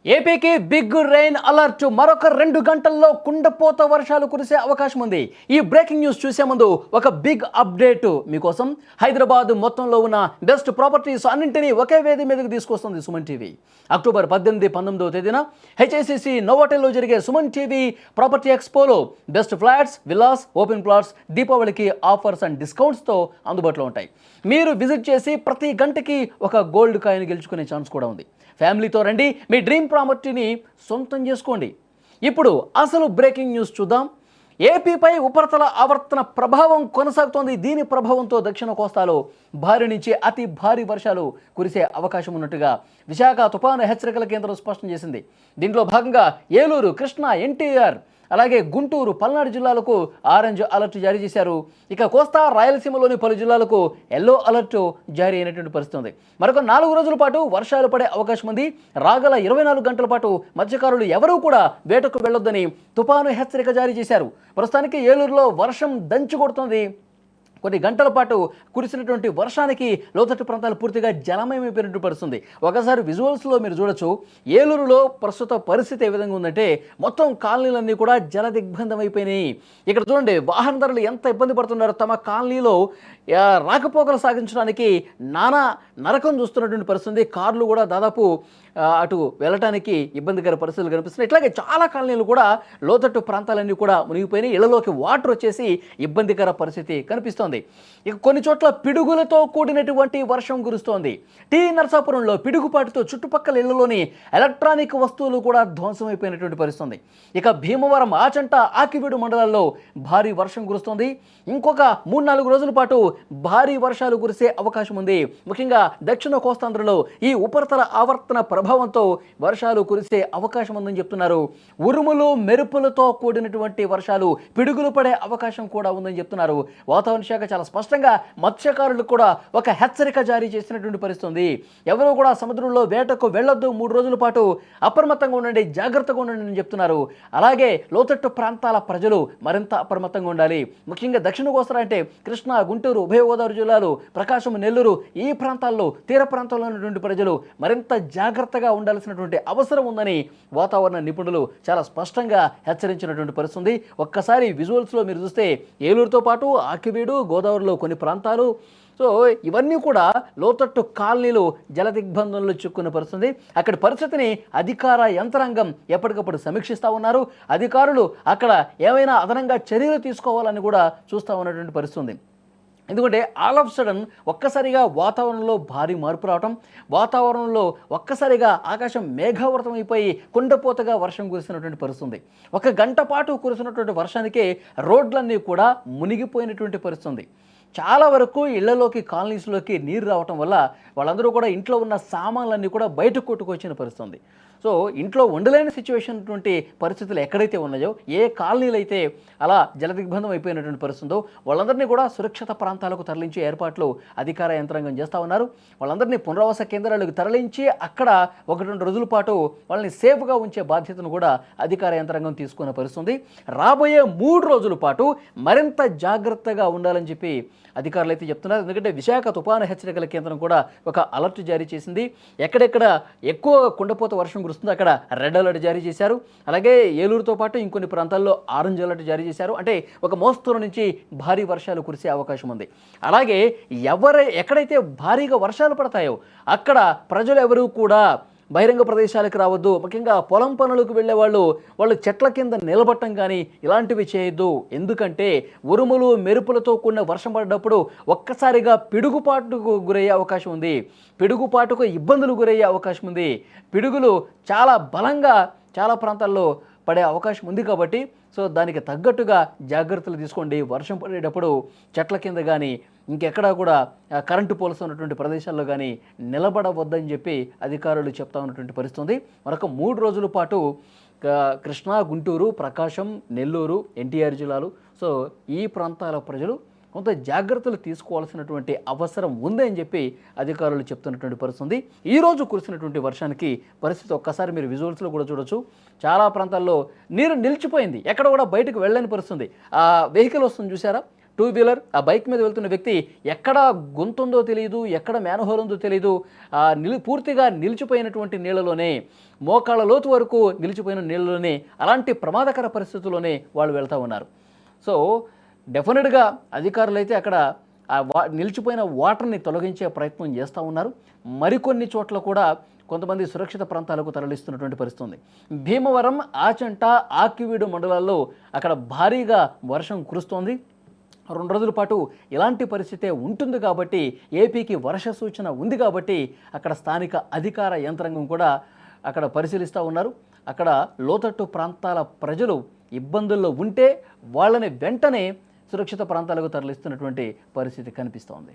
ఏపీకి big rain alert. మరొక 2 గంటల్లో కుండపోత వర్షాలు కురిసే అవకాశం ఉంది. ఈ బ్రేకింగ్ న్యూస్ చూసే ముందు ఒక బిగ్ అప్డేట్ మీకోసం. హైదరాబాద్ మొత్తంలో ఉన్న బెస్ట్ ప్రాపర్టీస్ అన్నింటినీ ఒకే వేది మీదకి తీసుకొస్తుంది సుమన్ టీవీ. అక్టోబర్ 18, 19వ తేదీన హెచ్ఐసిసి నోవాటెల్లో జరిగే సుమన్ టీవీ ప్రాపర్టీ ఎక్స్పోలో best flats, villas, open plots దీపావళికి ఆఫర్స్ అండ్ డిస్కౌంట్స్తో అందుబాటులో ఉంటాయి. మీరు విజిట్ చేసి ప్రతి గంటకి ఒక గోల్డ్ కాయిన్ గెలుచుకునే ఛాన్స్ కూడా ఉంది. ఫ్యామిలీతో రండి, మీ డ్రీమ్ ప్రాపర్టీని సొంతం చేసుకోండి. ఇప్పుడు అసలు బ్రేకింగ్ న్యూస్ చూద్దాం. ఏపీపై ఉపరితల ఆవర్తన ప్రభావం కొనసాగుతోంది. దీని ప్రభావంతో దక్షిణ కోస్తాలో భారీ నుంచి అతి భారీ వర్షాలు కురిసే అవకాశం ఉన్నట్టుగా విశాఖ తుపాను హెచ్చరికల కేంద్రం స్పష్టం చేసింది. దీంట్లో భాగంగా ఏలూరు, కృష్ణా, ఎన్టీఆర్, అలాగే గుంటూరు, పల్నాడు జిల్లాలకు ఆరెంజ్ అలర్ట్ జారీ చేశారు. ఇక కోస్తా, రాయలసీమలోని పలు జిల్లాలకు ఎల్లో అలర్ట్ జారీ అయినటువంటి పరిస్థితి ఉంది. మరొక 4 రోజుల పాటు వర్షాలు పడే అవకాశం ఉంది. రాగల 24 గంటల పాటు మత్స్యకారులు ఎవరూ కూడా వేటకు వెళ్లొద్దని తుపాను హెచ్చరిక జారీ చేశారు. ప్రస్తుతానికి ఏలూరులో వర్షం దంచి కొడుతుంది. కొన్ని గంటల పాటు కురిసినటువంటి వర్షానికి లోతట్టు ప్రాంతాలు పూర్తిగా జలమయమైపోయినట్టు పరుస్తుంది. ఒకసారి విజువల్స్లో మీరు చూడొచ్చు. ఏలూరులో ప్రస్తుత పరిస్థితి ఏ విధంగా ఉందంటే మొత్తం కాలనీలన్నీ కూడా జల దిగ్బంధం అయిపోయినాయి. ఇక్కడ చూడండి, వాహనదారులు ఎంత ఇబ్బంది పడుతున్నారో. తమ కాలనీలో రాకపోకలు సాగించడానికి నానా నరకం చూస్తున్నటువంటి పరిస్థితి. కార్లు కూడా దాదాపు అటు వెళ్ళటానికి ఇబ్బందికర పరిస్థితులు కనిపిస్తున్నాయి. ఇట్లాగే చాలా కాలనీలు కూడా లోతట్టు ప్రాంతాలన్నీ కూడా మునిగిపోయినాయి. ఇళ్లలోకి వాటర్ వచ్చేసి ఇబ్బందికర పరిస్థితి కనిపిస్తోంది. ఇక కొన్ని చోట్ల పిడుగులతో కూడినటువంటి వర్షం కురుస్తోంది. టీ నరసాపురంలో పిడుగుపాటుతో చుట్టుపక్కల ఇళ్లలోని ఎలక్ట్రానిక్ వస్తువులు కూడా ధ్వంసమైపోయినటువంటి పరిస్థితి. ఇక భీమవరం, ఆచంట, ఆకివీడు మండలాల్లో భారీ వర్షం కురుస్తోంది. ఇంకొక 3-4 రోజుల పాటు భారీ వర్షాలు కురిసే అవకాశం ఉంది. ముఖ్యంగా దక్షిణ కోస్తాంధ్రలో ఈ ఉపరితల ఆవర్తన ప్రభావంతో వర్షాలు కురిసే అవకాశం ఉందని చెప్తున్నారు. ఉరుములు, మెరుపులతో కూడినటువంటి వర్షాలు, పిడుగులు పడే అవకాశం కూడా ఉందని చెప్తున్నారు. వాతావరణ శాఖ చాలా స్పష్టంగా మత్స్యకారులకు కూడా ఒక హెచ్చరిక జారీ చేసినటువంటి పరిస్థితి. ఎవరు కూడా సముద్రంలో వేటకు వెళ్ళొద్దు, 3 రోజుల పాటు అప్రమత్తంగా ఉండండి, జాగ్రత్తగా ఉండండి అని చెప్తున్నారు. అలాగే లోతట్టు ప్రాంతాల ప్రజలు మరింత అప్రమత్తంగా ఉండాలి. ముఖ్యంగా దక్షిణ కోస్తా అంటే కృష్ణా, గుంటూరు, ఉభయ గోదావరి జిల్లాలు, ప్రకాశం, నెల్లూరు ఈ ప్రాంతాల్లో, తీర ప్రాంతాల్లో ఉన్నటువంటి ప్రజలు మరింత జాగ్రత్తగా ఉండాల్సినటువంటి అవసరం ఉందని వాతావరణ నిపుణులు చాలా స్పష్టంగా హెచ్చరించినటువంటి పరిస్థితి. ఒక్కసారి విజువల్స్లో మీరు చూస్తే ఏలూరుతో పాటు ఆకివీడు, గోదావరిలో కొన్ని ప్రాంతాలు, సో ఇవన్నీ కూడా లోతట్టు కాలనీలు జల దిగ్బంధంలో చిక్కున్న పరిస్థితి. అక్కడి పరిస్థితిని అధికార యంత్రాంగం ఎప్పటికప్పుడు సమీక్షిస్తూ ఉన్నారు. అధికారులు అక్కడ ఏమైనా అదనంగా చర్యలు తీసుకోవాలని కూడా చూస్తూ ఉన్నటువంటి పరిస్థితి. ఎందుకంటే ఆల్ ఆఫ్ సడన్ ఒక్కసారిగా వాతావరణంలో భారీ మార్పు రావటం, వాతావరణంలో ఒక్కసారిగా ఆకాశం మేఘావృతం అయిపోయి కుండపోతగా వర్షం కురిసినటువంటి పరిస్థితి. 1 గంట పాటు కురిసినటువంటి వర్షానికే రోడ్లన్నీ కూడా మునిగిపోయినటువంటి పరిస్థితి. చాలా వరకు ఇళ్లలోకి, కాలనీస్లోకి నీరు రావటం వల్ల వాళ్ళందరూ కూడా ఇంట్లో ఉన్న సామాన్లన్నీ కూడా బయటకు కొట్టుకొచ్చిన పరిస్థితి. సో ఇంట్లో ఉండలేని సిచ్యువేషన్ అటువంటి పరిస్థితులు ఎక్కడైతే ఉన్నాయో, ఏ కాలనీలు అయితే అలా జలదిగ్బంధం అయిపోయినటువంటి పరిస్థితుందో వాళ్ళందరినీ కూడా సురక్షిత ప్రాంతాలకు తరలించే ఏర్పాట్లు అధికార యంత్రాంగం చేస్తూ ఉన్నారు. వాళ్ళందరినీ పునరావాస కేంద్రాలకు తరలించి అక్కడ 1-2 రోజుల పాటు వాళ్ళని సేఫ్గా ఉంచే బాధ్యతను కూడా అధికార యంత్రాంగం తీసుకున్న పరిస్థితుంది. రాబోయే 3 రోజుల పాటు మరింత జాగ్రత్తగా ఉండాలని చెప్పి అధికారులు అయితే చెప్తున్నారు. ఎందుకంటే విశాఖ తుపాను హెచ్చరికల కేంద్రం కూడా ఒక అలర్ట్ జారీ చేసింది. ఎక్కడెక్కడ ఎక్కువ కుండపోత వర్షం కురుస్తుందో అక్కడ రెడ్ అలర్ట్ జారీ చేశారు. అలాగే ఏలూరుతో పాటు ఇంకొన్ని ప్రాంతాల్లో ఆరెంజ్ అలర్ట్ జారీ చేశారు. అంటే ఒక మోస్తరు నుంచి భారీ వర్షాలు కురిసే అవకాశం ఉంది. అలాగే ఎక్కడైతే భారీగా వర్షాలు పడతాయో అక్కడ ప్రజలు ఎవరూ కూడా బహిరంగ ప్రదేశాలకు రావద్దు. ముఖ్యంగా పొలం పనులకు వెళ్ళే వాళ్ళు చెట్ల కింద నిలబట్టం కానీ ఇలాంటివి చేయొద్దు. ఎందుకంటే ఉరుములు, మెరుపులతో కూడిన వర్షం పడ్డప్పుడు ఒక్కసారిగా పిడుగుపాటుకు గురయ్యే అవకాశం ఉంది. పిడుగుపాటుకు ఇబ్బందులు గురయ్యే అవకాశం ఉంది. పిడుగులు చాలా బలంగా చాలా ప్రాంతాల్లో పడే అవకాశం ఉంది. కాబట్టి సో దానికి తగ్గట్టుగా జాగ్రత్తలు తీసుకోండి. వర్షం పడేటప్పుడు చెట్ల కింద కానీ ఇంకెక్కడా కూడా కరెంటు పోల్స్ ఉన్నటువంటి ప్రదేశాల్లో కానీ నిలబడవద్దని చెప్పి అధికారులు చెప్తా ఉన్నటువంటి పరిస్థితి. మరొక 3 రోజుల పాటు కృష్ణా, గుంటూరు, ప్రకాశం, నెల్లూరు, ఎన్టీఆర్ జిల్లాలు, సో ఈ ప్రాంతాల ప్రజలు కొంత జాగ్రత్తలు తీసుకోవాల్సినటువంటి అవసరం ఉందని చెప్పి అధికారులు చెప్తున్నటువంటి పరిస్థితి. ఈరోజు కురిసినటువంటి వర్షానికి పరిస్థితి ఒక్కసారి మీరు విజువల్స్లో కూడా చూడొచ్చు. చాలా ప్రాంతాల్లో నీరు నిలిచిపోయింది, ఎక్కడ కూడా బయటకు వెళ్ళని పరిస్థితి. ఆ వెహికల్ వస్తుంది చూసారా, టూ వీలర్ ఆ బైక్ మీద వెళ్తున్న వ్యక్తి ఎక్కడ గొంతుందో తెలియదు, ఎక్కడ మ్యాన్హోల్ ఉందో తెలియదు, పూర్తిగా నిలిచిపోయినటువంటి నీళ్ళలోనే, మోకాళ్ళ లోతు వరకు నిలిచిపోయిన నీళ్ళలోనే, అలాంటి ప్రమాదకర పరిస్థితుల్లోనే వాళ్ళు వెళ్తూ ఉన్నారు. సో డెఫినెట్గా అధికారులు అయితే అక్కడ నిలిచిపోయిన వాటర్ని తొలగించే ప్రయత్నం చేస్తూ ఉన్నారు. మరికొన్ని చోట్ల కూడా కొంతమంది సురక్షిత ప్రాంతాలకు తరలిస్తున్నటువంటి పరిస్థితి ఉంది. భీమవరం, ఆచంట, ఆకివీడు మండలాల్లో అక్కడ భారీగా వర్షం కురుస్తోంది. 2 రోజుల పాటు ఇలాంటి పరిస్థితే ఉంటుంది కాబట్టి, ఏపీకి వర్ష సూచన ఉంది కాబట్టి అక్కడ స్థానిక అధికార యంత్రాంగం కూడా అక్కడ పరిశీలిస్తూ ఉన్నారు. అక్కడ లోతట్టు ప్రాంతాల ప్రజలు ఇబ్బందుల్లో ఉంటే వాళ్ళని వెంటనే సురక్షిత ప్రాంతాలకు తరలిస్తున్నటువంటి పరిస్థితి కనిపిస్తోంది.